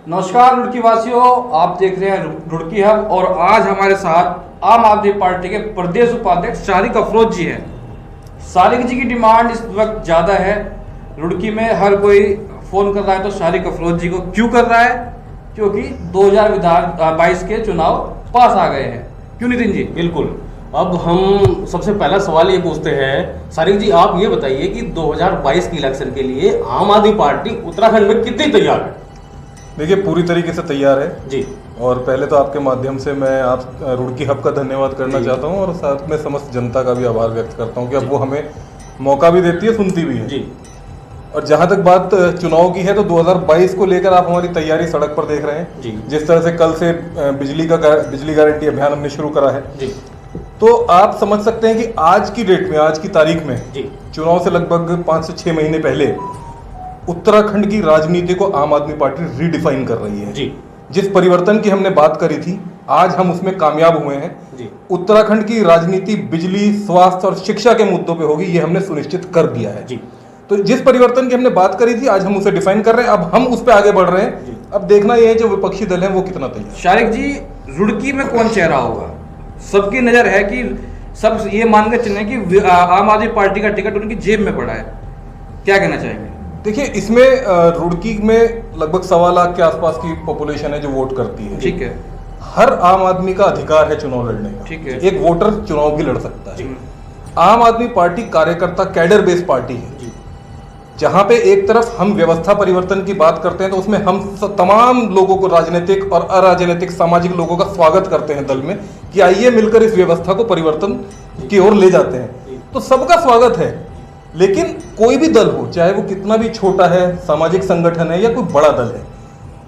नमस्कार रुड़की वासियों, आप देख रहे हैं रुड़की हब और आज हमारे साथ आम आदमी पार्टी के प्रदेश उपाध्यक्ष शारिक अफरोज जी हैं। शारिक जी की डिमांड इस वक्त ज़्यादा है। रुड़की में हर कोई फ़ोन कर रहा है तो शारिक अफरोज जी को क्यों कर रहा है? क्योंकि 2022 के चुनाव पास आ गए हैं। क्यों नितिन जी? बिल्कुल। अब हम सबसे पहला सवाल ये पूछते हैं, शारिक जी आप ये बताइए कि 2022 के इलेक्शन के लिए आम आदमी पार्टी उत्तराखंड में कितनी तैयार है? देखिए, पूरी तरीके से तैयार है जी। और पहले तो आपके माध्यम से मैं आप रुड़की हब का धन्यवाद करना चाहता हूं और साथ में समस्त जनता का भी आभार व्यक्त करता हूं कि अब वो हमें मौका भी देती है, सुनती भी है जी। और जहां तक बात चुनाव की है तो 2022 को लेकर आप हमारी तैयारी सड़क पर देख रहे हैं जी। जिस तरह से कल से बिजली गारंटी अभियान हमने शुरू करा है जी। तो आप समझ सकते हैं कि आज की डेट में, आज की तारीख में जी। चुनाव से लगभग 5 से 6 महीने पहले उत्तराखंड की राजनीति को आम आदमी पार्टी रीडिफाइन कर रही है जी। जिस परिवर्तन की हमने बात करी थी आज हम उसमें कामयाब हुए हैं जी। उत्तराखंड की राजनीति बिजली, स्वास्थ्य और शिक्षा के मुद्दों पे होगी, ये हमने सुनिश्चित कर दिया है जी। तो जिस परिवर्तन की हमने बात करी थी आज हम उसे डिफाइन कर रहे हैं, अब हम उस पर आगे बढ़ रहे हैं। अब देखना यह है जो विपक्षी दल है वो कितना तैयार। शारिक जी, रुड़की में कौन चेहरा होगा? सबकी नज़र है कि सब ये मान कर चलें कि आम आदमी पार्टी का टिकट उनकी जेब में पड़ा है। क्या कहना चाहेंगे? देखिए, इसमें रुड़की में लगभग 1.25 लाख के आसपास की पॉपुलेशन है जो वोट करती है। ठीक है। हर आम आदमी का अधिकार है चुनाव लड़ने का। ठीक है। एक वोटर चुनाव भी लड़ सकता है। आम आदमी पार्टी कार्यकर्ता कैडर बेस्ड पार्टी है जहां पे एक तरफ हम व्यवस्था परिवर्तन की बात करते हैं तो उसमें हम तमाम लोगों को, राजनीतिक और अराजनीतिक सामाजिक लोगों का स्वागत करते हैं दल में कि आइए मिलकर इस व्यवस्था को परिवर्तन की ओर ले जाते हैं। तो सबका स्वागत है, लेकिन कोई भी दल हो, चाहे वो कितना भी छोटा है, सामाजिक संगठन है या कोई बड़ा दल है,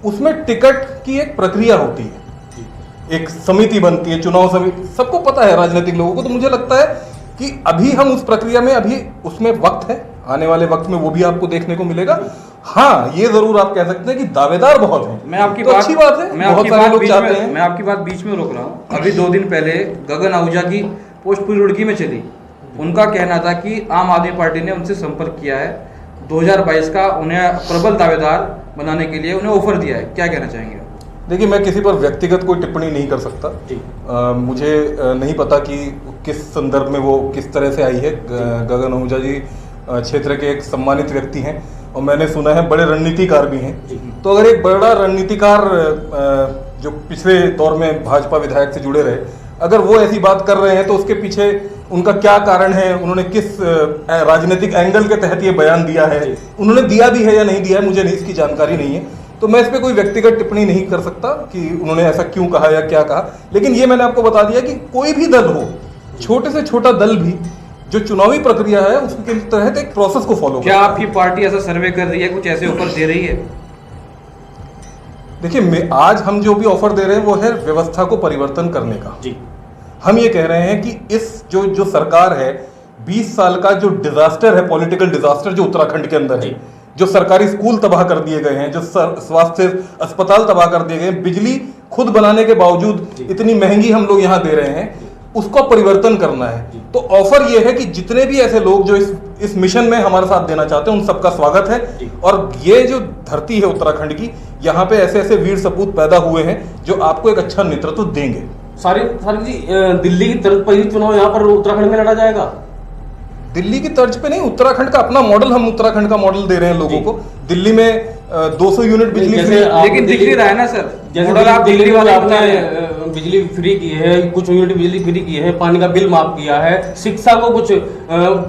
उसमें टिकट की एक प्रक्रिया होती है, एक समिति बनती है, चुनाव समिति, सबको पता है राजनीतिक लोगों को। तो मुझे लगता है कि अभी हम उस प्रक्रिया में, अभी उसमें वक्त है, आने वाले वक्त में वो भी आपको देखने को मिलेगा। हाँ, ये जरूर आप कह सकते हैं कि दावेदार बहुत हैं। मैं आपकी तो अच्छी बात है, बहुत सारे लोग चाहते हैं। मैं आपकी बात बीच में रोक रहा हूँ। अभी 2 दिन पहले गगन आहूजा की पोस्ट पूरी रुड़की में चली। उनका कहना था कि आम आदमी पार्टी ने उनसे संपर्क किया है, 2022 का उन्हें प्रबल दावेदार बनाने के लिए उन्हें ऑफर दिया है। क्या कहना चाहेंगे? देखिए, मैं किसी पर व्यक्तिगत कोई टिप्पणी नहीं कर सकता। मुझे नहीं पता कि किस संदर्भ में वो किस तरह से आई है। गगन आहूजा जी क्षेत्र के एक सम्मानित व्यक्ति हैं और मैंने सुना है बड़े रणनीतिकार भी हैं। तो अगर एक बड़ा रणनीतिकार जो पिछले दौर में भाजपा विधायक से जुड़े रहे, अगर वो ऐसी बात कर रहे हैं तो उसके पीछे उनका क्या कारण है, उन्होंने किस राजनीतिक एंगल के तहत ये बयान दिया है, उन्होंने दिया भी है या नहीं दिया है, मुझे इसकी जानकारी नहीं है। तो मैं इस पर कोई व्यक्तिगत टिप्पणी नहीं कर सकता कि उन्होंने ऐसा क्यों कहा या क्या कहा। लेकिन ये मैंने आपको बता दिया कि कोई भी दल हो, छोटे से छोटा दल भी, जो चुनावी प्रक्रिया है उसके तहत एक प्रोसेस को फॉलो। क्या आपकी पार्टी ऐसा सर्वे कर रही है, कुछ ऐसे ऑफर दे रही है? देखिए, आज हम जो भी ऑफर दे रहे हैं वो है व्यवस्था को परिवर्तन करने का। हम ये कह रहे हैं कि इस जो सरकार है, 20 साल का जो डिजास्टर है, पॉलिटिकल डिजास्टर जो उत्तराखंड के अंदर है, जो सरकारी स्कूल तबाह कर दिए गए हैं, जो स्वास्थ्य अस्पताल तबाह कर दिए गए हैं, बिजली खुद बनाने के बावजूद इतनी महंगी हम लोग यहाँ दे रहे हैं, उसको परिवर्तन करना है। तो ऑफर ये है कि जितने भी ऐसे लोग जो इस मिशन में हमारे साथ देना चाहते हैं उन सबका स्वागत है। और ये जो धरती है उत्तराखंड की, यहाँ पे ऐसे ऐसे वीर सपूत पैदा हुए हैं जो आपको एक अच्छा नेतृत्व देंगे। शारिक जी, दिल्ली की तर्ज पर ही चुनाव यहाँ पर उत्तराखंड में लड़ा जाएगा? दिल्ली की तर्ज पे नहीं, उत्तराखंड का अपना मॉडल, हम उत्तराखंड का मॉडल दे रहे हैं लोगों को। दिल्ली में 200 यूनिट बिजली फ्री, लेकिन दिख नहीं रहा है ना सर। जैसे आप दिल्ली वाले आपने बिजली फ्री की है, कुछ यूनिट बिजली फ्री की है, पानी का बिल माफ किया है, शिक्षा को कुछ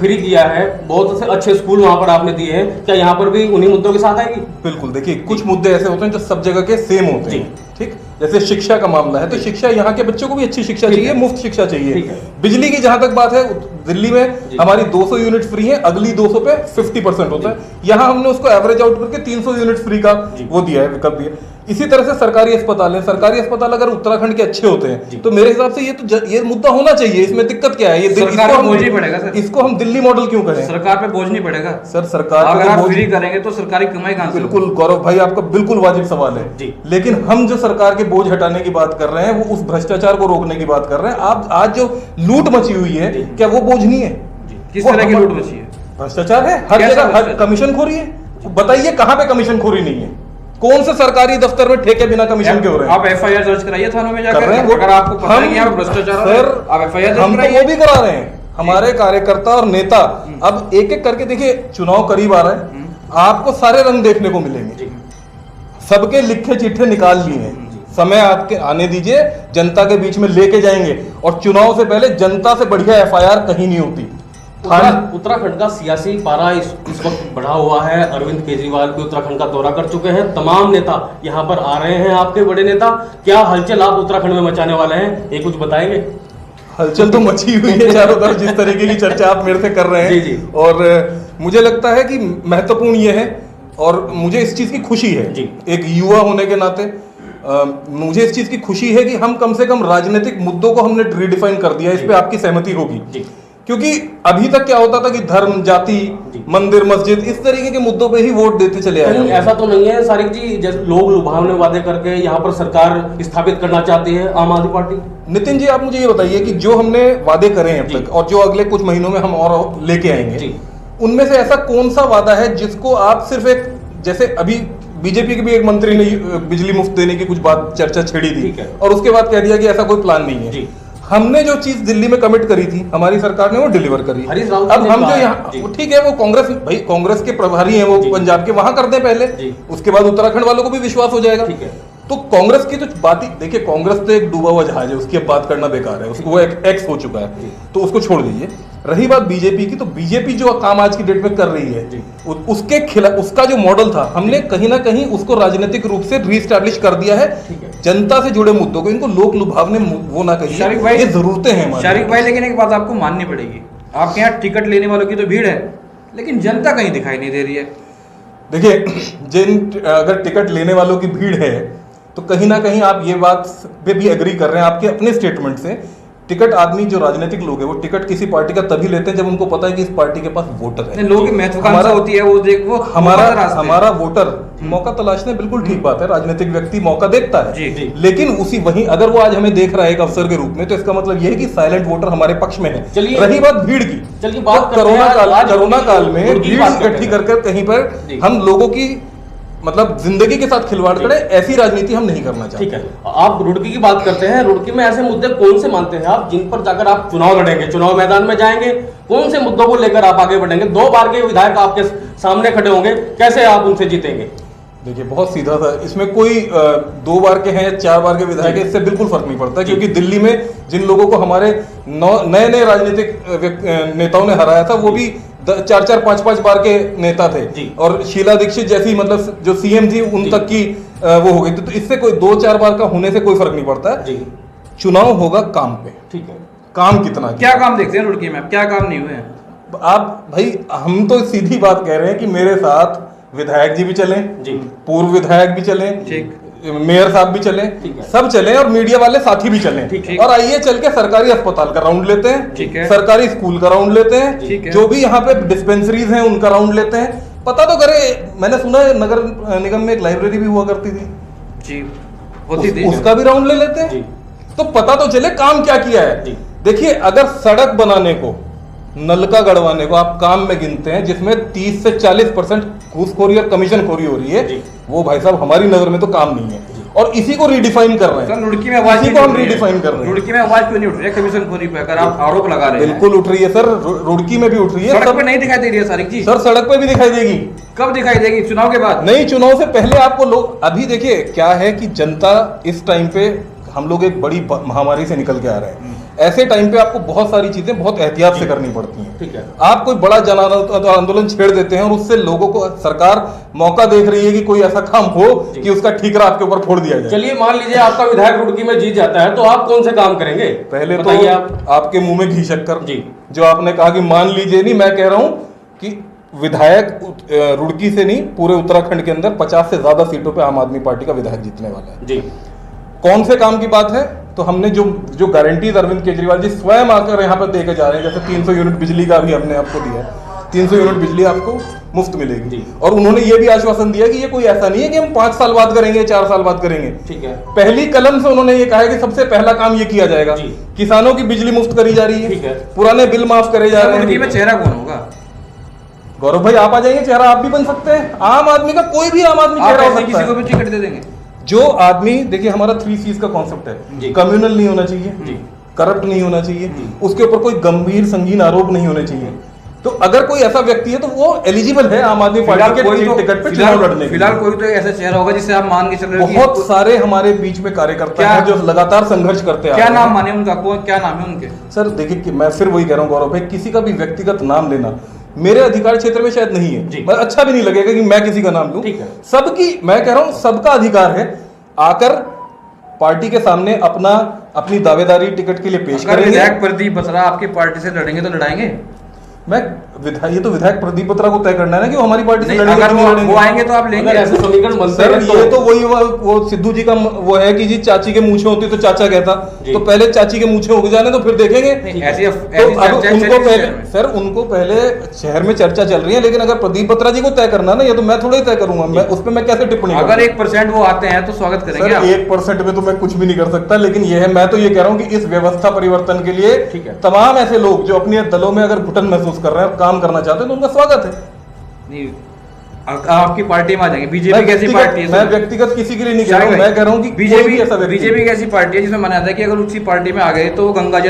फ्री किया है, बहुत से अच्छे स्कूल वहां पर आपने दिए हैं। क्या यहाँ पर भी उन्हीं मुद्दों के साथ आएगी? बिल्कुल। देखिए, कुछ मुद्दे ऐसे होते हैं जो सब जगह के सेम होते हैं। ठीक, जैसे शिक्षा का मामला है तो शिक्षा, यहाँ के बच्चों को भी अच्छी शिक्षा चाहिए, मुफ्त शिक्षा चाहिए। बिजली की जहां तक बात है, दिल्ली में हमारी 200 यूनिट फ्री है, अगली 200 पे 50% होता है। यहाँ हमने उसको एवरेज आउट करके 300 यूनिट फ्री का वो दिया है, विकल्प दिया। इसी तरह से सरकारी अस्पताल है, सरकारी अस्पताल अगर उत्तराखंड के अच्छे होते हैं तो मेरे हिसाब से ये मुद्दा होना चाहिए। इसमें दिक्कत क्या है? ये सरकार पे बोझ नहीं पड़ेगा सर। इसको हम दिल्ली मॉडल क्यों करें? सरकार पे बोझ नहीं पड़ेगा सर। सरकार अगर आप फ्री करेंगे तो सरकारी कमाई कहां से? बिल्कुल गौरव भाई, आपका बिल्कुल वाजिब सवाल है। लेकिन हम जो सरकार के बोझ हटाने की बात कर रहे हैं वो उस भ्रष्टाचार को रोकने की बात कर रहे हैं। आप आज जो लूट मची हुई है, क्या वो बोझ नहीं है? किस तरह की लूट मची है? भ्रष्टाचार है हर जगह, हर कमीशन खोरी है। बताइए कहां पे कमीशन खोरी नहीं है? कौन से सरकारी दफ्तर में ठेके बिना कमीशन के हो रहे हैं? आप एफआईआर दर्ज कराइए थानों में कर जाकर, रहे हैं वो। अगर आपको पता है कि यहाँ पे भ्रष्टाचार हो रहा है, सर आप एफआईआर हम दर्ज तो वो कराइए। भी करा रहे हैं, हमारे कार्यकर्ता और नेता अब एक एक करके, देखिए चुनाव करीब आ रहा है, आपको सारे रंग देखने को मिलेंगे, सबके लिखे चिट्ठे निकाल लिए हैं, समय आपके आने दीजिए, जनता के बीच में लेके जाएंगे, और चुनाव से पहले जनता से बढ़िया एफआईआर कहीं नहीं होती। उत्तराखंड का सियासी पारा इस वक्त बढ़ा हुआ है। अरविंद केजरीवाल भी उत्तराखंड का दौरा कर चुके हैं, तमाम नेता यहाँ पर आ रहे हैं, आपके बड़े नेता। क्या हलचल आप उत्तराखंड में मचाने वाले हैं, ये कुछ बताएंगे? हलचल तो मची हुई है चारों तरफ, जिस तरीके की चर्चा आप मेरे से कर रहे हैं। जी जी। और मुझे लगता है कि महत्वपूर्ण ये है, और मुझे इस चीज की खुशी है जी। एक युवा होने के नाते, मुझे इस चीज की खुशी है कि हम कम से कम राजनीतिक मुद्दों को हमने रिडिफाइन कर दिया। इस पे आपकी सहमति होगी जी। क्योंकि अभी तक क्या होता था कि धर्म, जाति, मंदिर, मस्जिद, इस तरीके के मुद्दों पे ही वोट देते चले आए। कहीं ऐसा तो नहीं है सारिक जी, जैसे लोग लुभावने वादे करके यहाँ पर सरकार स्थापित करना चाहती है आम आदमी पार्टी? नितिन जी, आप मुझे ये बताइए कि जो हमने वादे करे हैं अब तक, और जो अगले कुछ महीनों में हम और लेके आएंगे, उनमें से ऐसा कौन सा वादा है जिसको आप सिर्फ एक, जैसे अभी बीजेपी के भी एक मंत्री ने बिजली मुफ्त देने की कुछ बात चर्चा छेड़ी थी, और उसके बाद कह दिया कि ऐसा कोई प्लान नहीं है। हमने जो चीज दिल्ली में कमिट करी थी, हमारी सरकार ने वो डिलीवर करी। अब हम जो यहाँ, ठीक है, वो कांग्रेस, भाई कांग्रेस के प्रभारी हैं वो पंजाब के, वहां कर दें पहले, उसके बाद उत्तराखंड वालों को भी विश्वास हो जाएगा। तो कांग्रेस की तो बात ही, देखिए कांग्रेस तो एक डूबा हुआ जहाज है, उसकी अब बात करना बेकार है, उसको वो एक्स हो चुका है, तो उसको छोड़ दीजिए। रही बात बीजेपी की, तो बीजेपी जो काम आज की डेट में कर रही है, उसके खिलाफ, उसका जो मॉडल था, हमने कहीं ना कहीं उसको राजनीतिक रूप से रीस्टैब्लिश कर दिया है। जनता से जुड़े मुद्दों को, इनको लोक लुभावने वो ना कहिए, शारिक भाई, ये जरूरतें हैं शारिक भाई। लेकिन एक बात आपको माननी पड़ेगी, आपके यहाँ टिकट लेने वालों की तो भीड़ है, लेकिन जनता कहीं दिखाई नहीं दे रही है। देखिए, अगर टिकट लेने वालों की भीड़ है तो कहीं ना कहीं आप ये बात पे भी एग्री कर रहे हैं आपके अपने स्टेटमेंट से। टिकट आदमी, जो राजनीतिक लोग हैं, वो टिकट किसी पार्टी का तभी लेते हैं जब उनको पता है कि इस पार्टी के पास वोटर है। लोगों की महत्वाकांक्षा होती है, वो हमारा वोटर मौका तलाशने, बिल्कुल ठीक बात है, राजनीतिक व्यक्ति मौका देखता है, लेकिन उसी वही अगर वो आज हमें देख रहा है एक अवसर के रूप में, तो इसका मतलब ये है कि साइलेंट वोटर हमारे पक्ष में है। रही बात भीड़ की, चलिए बात कोरोना काल में भीड़ इकट्ठी कर कहीं पर हम लोगों की मतलब जिंदगी के साथ खिलवाड़ करें, ऐसी राजनीति हम नहीं करना चाहते। ठीक है, आप रुड़की की बात करते हैं, रुड़की में ऐसे मुद्दे कौन से मानते हैं आप जिन पर जाकर आप चुनाव लड़ेंगे, चुनाव मैदान में जाएंगे, कौन से मुद्दों को लेकर आप आगे बढ़ेंगे? 2 बार के विधायक आपके सामने खड़े होंगे, कैसे आप उनसे जीतेंगे? देखिए, बहुत सीधा था, इसमें कोई 2 बार के हैं या 4 बार के विधायक है, इससे बिल्कुल फर्क नहीं पड़ता, क्योंकि दिल्ली में जिन लोगों को हमारे नए नए राजनीतिक नेताओं ने हराया था, वो भी 4-4, 5-5 बार के नेता थे, और शीला दीक्षित जैसी मतलब जो सीएम थी, उन तक की वो हो गई थी। तो इससे कोई 2-4 बार का होने से कोई फर्क नहीं पड़ता है। चुनाव होगा काम पे, ठीक है, काम कितना, क्या काम देखते हैं रुड़की में, क्या काम नहीं हुए हैं आप? भाई हम तो सीधी बात कह रहे हैं कि मेरे साथ विधायक जी भी चले, पूर्व विधायक भी चले, मेयर साहब भी चले, सब चले, और मीडिया वाले साथी भी चले, और आइए चल के सरकारी अस्पताल का राउंड लेते हैं, सरकारी स्कूल का राउंड लेते हैं, जो भी यहाँ पे डिस्पेंसरीज हैं उनका राउंड लेते हैं, पता तो करे। मैंने सुना है नगर निगम में एक लाइब्रेरी भी हुआ करती थी जी, होती थी, उसका भी राउंड ले लेते हैं, तो पता तो चले काम क्या किया है। देखिए, अगर सड़क बनाने को, नलका गड़वाने को आप काम में गिनते हैं जिसमें 30 से 40% घूसखोरी और कमीशन खोरी हो रही है, वो भाई साहब हमारी नजर में तो काम नहीं है, और इसी को रिडिफाइन कर रहे हैं। रुड़की में आवाज इसी को हम रिडिफाइन कर रहे हैं। रुड़की में आवाज क्यों नहीं उठ रही है कमीशन खोरी पे, अगर आप आरोप लगा रहे हैं? बिल्कुल उठ रही है सर, रुड़की में भी उठ रही है। सड़क पे नहीं दिखाई दे रही है सारिक जी? सर सड़क पे भी दिखाई देगी। कब दिखाई देगी? चुनाव के बाद? नहीं, चुनाव से पहले आपको लोग, अभी देखिए क्या है कि जनता इस टाइम पे, हम लोग एक बड़ी महामारी से निकल के आ रहे हैं, ऐसे टाइम पे आपको बहुत सारी चीजें बहुत एहतियात से करनी पड़ती हैं। ठीक है, आप कोई बड़ा जन आंदोलन छेड़ देते हैं और उससे लोगों को, सरकार मौका देख रही है कि कोई ऐसा काम हो कि उसका ठीकरा आपके ऊपर फोड़ दिया जाए। चलिए मान लीजिए आपका विधायक रुड़की में जीत जाता है, तो आप कौन से काम करेंगे? पहले तो आपके मुंह में घी शक्कर जी, जो आपने कहा कि मान लीजिए, नहीं, मैं कह रहा हूं कि विधायक रुड़की से नहीं, पूरे उत्तराखंड के अंदर 50 से ज्यादा सीटों पे आम आदमी पार्टी का विधायक जीतने वाला है जी। कौन से काम की बात है? तो हमने जो गारंटीज अरविंद केजरीवाल जी स्वयं आकर यहाँ पर देकर जा रहे हैं, जैसे 300 यूनिट बिजली का भी हमने आपको दिया है, 300 यूनिट बिजली आपको मुफ्त मिलेगी, और उन्होंने ये भी आश्वासन दिया कि ये कोई ऐसा नहीं है कि हम 5 साल बाद करेंगे, 4 साल बाद करेंगे। ठीक है, पहली कलम से उन्होंने ये कहा है कि सबसे पहला काम ये किया जाएगा। किसानों की बिजली मुफ्त करी जा रही है, पुराने बिल माफ करे जा रहे हैं। चेहरा कौन होगा? गौरव भाई आप आ जाएंगे, चेहरा आप भी बन सकते हैं। आम आदमी का कोई भी आम आदमी आप चेहरा हो ऐसे सकता किसी को है। भी टिकट दे देंगे। जो आदमी, देखिए हमारा 3 C's का कॉन्सेप्ट जी। है, कम्युनल नहीं होना चाहिए, जी। करप्ट नहीं होना चाहिए, उसके ऊपर कोई गंभीर संगीन आरोप नहीं होने चाहिए। तो अगर कोई ऐसा व्यक्ति है तो वो एलिजिबल है आम आदमी पार्टी के टिकट पे चुनाव लड़ने के लिए। फिलहाल कोई तो ऐसा चेहरा होगा जिससे आप मान के चल रहे हो कि बहुत सारे हमारे बीच में कार्यकर्ता हैं जो लगातार संघर्ष करते क्या हैं। नाम माने उनका, क्या नाम है उनके? सर देखिए कि मैं फिर वही कह रहा हूँ गौरव भाई, किसी का भी व्यक्तिगत नाम लेना मेरे अधिकार क्षेत्र में शायद नहीं है। मैं अच्छा भी नहीं लगेगा कि मैं किसी का नाम लूं। ठीक है। सबकी, मैं कह रहा हूं सबका अधिकार है आकर पार्टी के सामने अपनी दावेदारी टिकट के लिए पेश अगर करेंगे। विधायक प्रदीप बत्रा आपकी पार्टी से लड़ेंगे तो लड़ाएंगे? ये तो विधायक प्रदीप बत्रा को तय करना है ना कि वो हमारी पार्टी से नहीं, लड़ेंगे अगर कि नहीं लड़ेंगे। वो आएंगे तो आप लेंगे? अगर ऐसे समीकरण बनते सर हैं ये तो वही वो सिद्धू जी का वो है कि जी चाची के मूछे होती तो चाचा कहता, तो पहले चाची के मूछे उग जाने तो फिर देखेंगे। ऐसी तो अब उनको पहले, सर उनको पहले शहर में चर्चा चल रही है, लेकिन अगर प्रदीप बत्रा जी को तय करना ना, ये तो मैं थोड़ा ही तय करूंगा, मैं उस पर मैं कैसे टिप्पणी करूं? अगर 1% वो आते हैं तो स्वागत करेंगे आप? 1% में तो मैं कुछ भी नहीं कर सकता, लेकिन ये है, मैं तो ये कह रहा हूं कि इस व्यवस्था परिवर्तन के लिए ठीक है। तमाम ऐसे लोग जो अपने दलों में अगर घुटन महसूस कर रहे हैं, काम करना चाहते हैं, तो उनका स्वागत है। नहीं, आपकी पार्टी में आ जाएंगे। बीजेपी कैसी पार्टी है? मैं व्यक्तिगत किसी के लिए नहीं कह रहा हूं, मैं कह रहा हूं कि बीजेपी कैसी पार्टी है जिसमें माना जाता है कि अगर उसी पार्टी में आ गए तो वो गंगा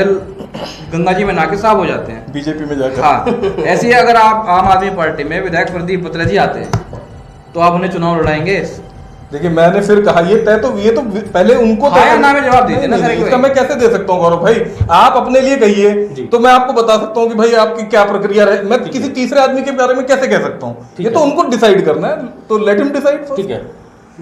जी में नहा के साफ हो जाते हैं बीजेपी में जाकर। हाँ, ऐसे ही अगर आप आम आदमी पार्टी में विधायक प्रदीप बत्रा जी आते हैं तो आप उन्हें चुनाव लड़ाएंगे? देखिए मैंने फिर कहा ये तो पहले उनको हाँ या ना में जवाब दीजिए ना सर। इसका मैं कैसे दे सकता हूँ गौरव भाई, आप अपने लिए कहिए तो मैं आपको बता सकता हूँ कि भाई आपकी क्या प्रक्रिया रहे। मैं किसी तीसरे आदमी के बारे में कैसे कह सकता हूँ? ये तो उनको डिसाइड करना है, तो लेट हिम डिसाइड। ठीक है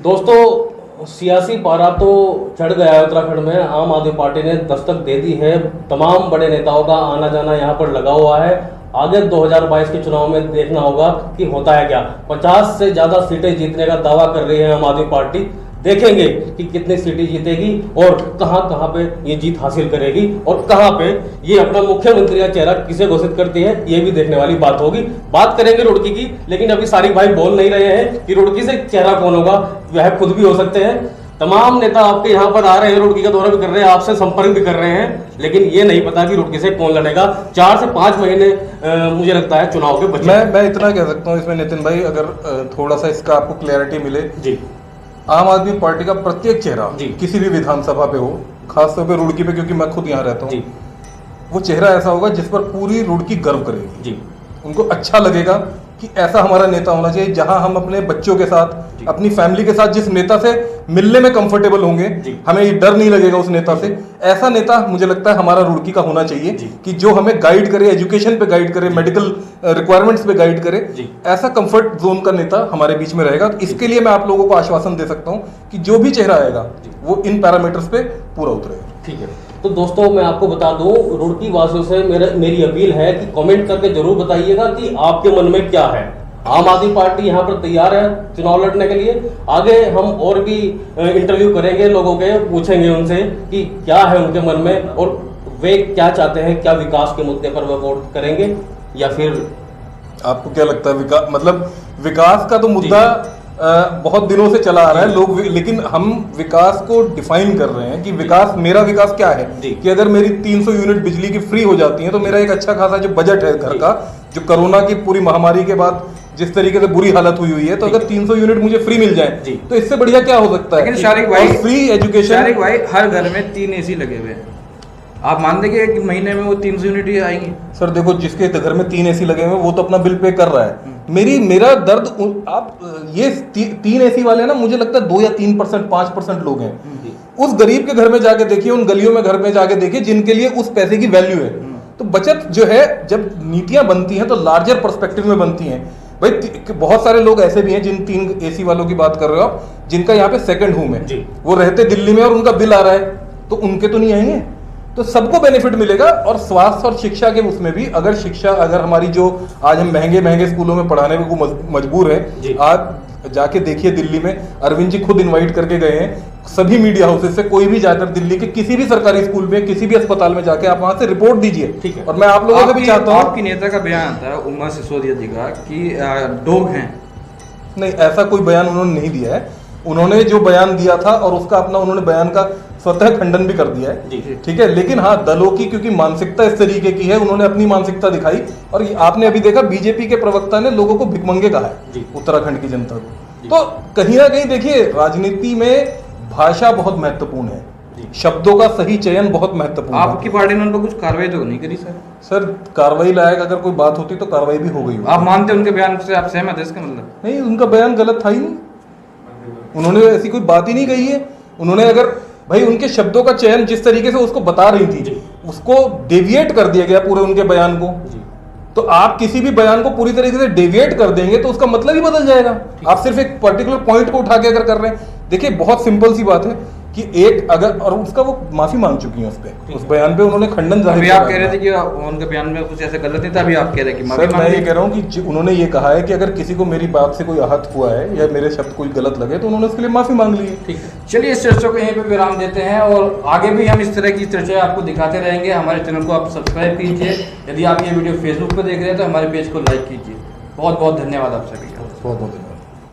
दोस्तों, सियासी पारा तो चढ़ गया है उत्तराखंड में। आम आदमी पार्टी ने दस्तक दे दी है, तमाम बड़े नेताओं का आना जाना यहाँ पर लगा हुआ है। आगे 2022 के चुनाव में देखना होगा कि होता है क्या। 50 से ज्यादा सीटें जीतने का दावा कर रही है आम आदमी पार्टी। देखेंगे कि कितनी सीटें जीतेगी और कहां पे ये जीत हासिल करेगी और कहां पे ये अपना मुख्यमंत्री का चेहरा किसे घोषित करती है, ये भी देखने वाली बात होगी। बात करेंगे रुड़की की, लेकिन अभी सारिक भाई बोल नहीं रहे हैं कि रुड़की से चेहरा कौन होगा। वह खुद भी हो सकते हैं। तमाम नेता आपके यहाँ पर आ रहे हैं, रुड़की का दौरा भी कर रहे हैं, आपसे संपर्क भी कर रहे हैं, लेकिन ये नहीं पता कि रुड़की से कौन लड़ेगा। 4 से 5 महीने मुझे लगता है चुनाव के बचे। मैं इतना कह सकता हूँ इसमें नितिन भाई, अगर थोड़ा सा इसका आपको क्लैरिटी मिले जी। आम आदमी पार्टी का प्रत्येक चेहरा जी। किसी भी विधानसभा पे हो, खासतौर पे रुड़की पे, क्योंकि मैं खुद यहाँ रहता हूँ, जी। वो चेहरा ऐसा होगा जिस पर पूरी रुड़की गर्व करेगी। जी। उनको अच्छा लगेगा कि ऐसा हमारा नेता होना चाहिए, जहां हम अपने बच्चों के साथ, अपनी फैमिली के साथ जिस नेता से मिलने में कंफर्टेबल होंगे, हमें ये डर नहीं लगेगा उस नेता से। ऐसा नेता मुझे लगता है हमारा रुड़की का होना चाहिए कि जो हमें गाइड करे, एजुकेशन पे गाइड करे, मेडिकल रिक्वायरमेंट्स पे गाइड करे। ऐसा कंफर्ट जोन का नेता हमारे बीच में रहेगा। तो इसके लिए मैं आप लोगों को आश्वासन दे सकता हूँ कि जो भी चेहरा आएगा वो इन पैरामीटर्स पे पूरा उतरेगा। ठीक है, तो दोस्तों मैं आपको बता दूं, रुड़की वासियों से मेरी अपील है कि कमेंट करके जरूर बताइएगा कि आपके मन में क्या है। आम आदमी पार्टी यहाँ पर तैयार है चुनाव लड़ने के लिए। आगे हम और भी इंटरव्यू करेंगे लोगों के, पूछेंगे उनसे कि क्या है उनके मन में और वे क्या चाहते हैं, क्या विकास के मुद्दे पर वे वोट करेंगे या फिर। आपको क्या लगता है विकास का तो मुद्दा बहुत दिनों से चला आ रहा है लोग, लेकिन हम विकास को डिफाइन कर रहे हैं कि मेरा विकास क्या है कि अगर मेरी 300 यूनिट बिजली की फ्री हो जाती है तो मेरा एक अच्छा खासा जो बजट है घर का, जो कोरोना की पूरी महामारी के बाद जिस तरीके से बुरी हालत हुई है, तो अगर 300 यूनिट मुझे फ्री मिल जाए तो इससे बढ़िया क्या हो सकता है। लेकिन शारिक भाई, फ्री एजुकेशन, शारिक भाई हर घर में 3 AC लगे हुए हैं, आप मान देंगे कि महीने में वो 300 यूनिट ही आएंगी? सर देखो, जिसके घर में 3 AC लगे हुए हैं वो तो अपना बिल पे कर रहा है। मेरा दर्द, आप ये 3 AC वाले ना, मुझे लगता है 2 या 3%, 5% लोग हैं। उस गरीब के घर में जाके देखिए, उन गलियों में घर में जाके देखिए जिनके लिए उस पैसे की वैल्यू है। तो बचत जो है, जब नीतियां बनती हैं तो लार्जर पर्सपेक्टिव में बनती हैं। भाई बहुत सारे लोग ऐसे भी हैं, जिन 3 AC वालों की बात कर रहे हो आप, जिनका यहाँ पे सेकंड होम है, वो रहते दिल्ली में और उनका बिल आ रहा है, तो उनके तो नहीं आएंगे। तो सबको बेनिफिट मिलेगा। और स्वास्थ्य और शिक्षा के उसमें भी, अगर हमारी जो आज हम महंगे स्कूलों में पढ़ाने को मजबूर है, आज जाके देखिए दिल्ली में, अरविंद जी खुद इनवाइट करके गए हैं सभी मीडिया हाउसेज से, कोई भी जाकर दिल्ली के किसी भी सरकारी स्कूल में, किसी भी अस्पताल में जाके आप वहां से रिपोर्ट दीजिए। ठीक है। और मैं आप लोगों से भी चाहता हूँ, आपकी नेता का बयान आता है उमा सिसोदिया जी का कि डॉग हैं। नहीं, ऐसा कोई बयान उन्होंने नहीं दिया है। उन्होंने जो बयान दिया था और उसका अपना उन्होंने बयान का स्वतः खंडन भी कर दिया जी। है, ठीक है। लेकिन हाँ, दलों की क्योंकि मानसिकता इस तरीके की है, उन्होंने अपनी मानसिकता दिखाई और आपने अभी देखा बीजेपी के प्रवक्ता ने लोगों को भिखमंगे कहा जी। है उत्तराखंड की जनता को। तो कहीं ना कहीं देखिए, राजनीति में भाषा बहुत महत्वपूर्ण है, शब्दों का सही चयन बहुत महत्वपूर्ण है। आपकी पार्टी ने उन पर कुछ कार्रवाई तो नहीं करी सर? सर, कार्रवाई लायक अगर कोई बात होती तो कार्रवाई भी हो गई होती। आप मानते हैं उनके बयान से, आप सहमत है इसका मतलब? नहीं, उनका बयान गलत था ही नहीं, उन्होंने ऐसी कोई बात ही नहीं कही है। उन्होंने अगर भाई उनके शब्दों का चयन जिस तरीके से उसको बता रही थी, उसको डेविएट कर दिया गया पूरे उनके बयान को। तो आप किसी भी बयान को पूरी तरीके से डेविएट कर देंगे तो उसका मतलब ही बदल जाएगा। आप सिर्फ एक पर्टिकुलर पॉइंट को उठा के अगर कर रहे हैं, देखिए बहुत सिंपल सी बात है कि एक अगर, और उसका वो माफी मांग चुकी है उस बयान पे उन्होंने खंडन जाहिर अभी किया आप कह रहे है। थे कि उनके बयान में कुछ ऐसा गलत नहीं था, अभी आप कह रहे हैं कि माफी सर, मांग मैं ये ली। कह रहा हूँ कि उन्होंने ये कहा है कि अगर किसी को मेरी बात से कोई आहत हुआ है या मेरे शब्द कोई गलत लगे तो उन्होंने उसके लिए माफी मांग ली है। ठीक है, चलिए इस चर्चा को यहीं पे विराम देते हैं और आगे भी हम इस तरह की चर्चा आपको दिखाते रहेंगे। हमारे चैनल को आप सब्सक्राइब कीजिए। यदि आप ये वीडियो फेसबुक पर देख रहे हैं तो हमारे पेज को लाइक कीजिए। बहुत बहुत धन्यवाद आप सभी का। बहुत बहुत धन्यवाद।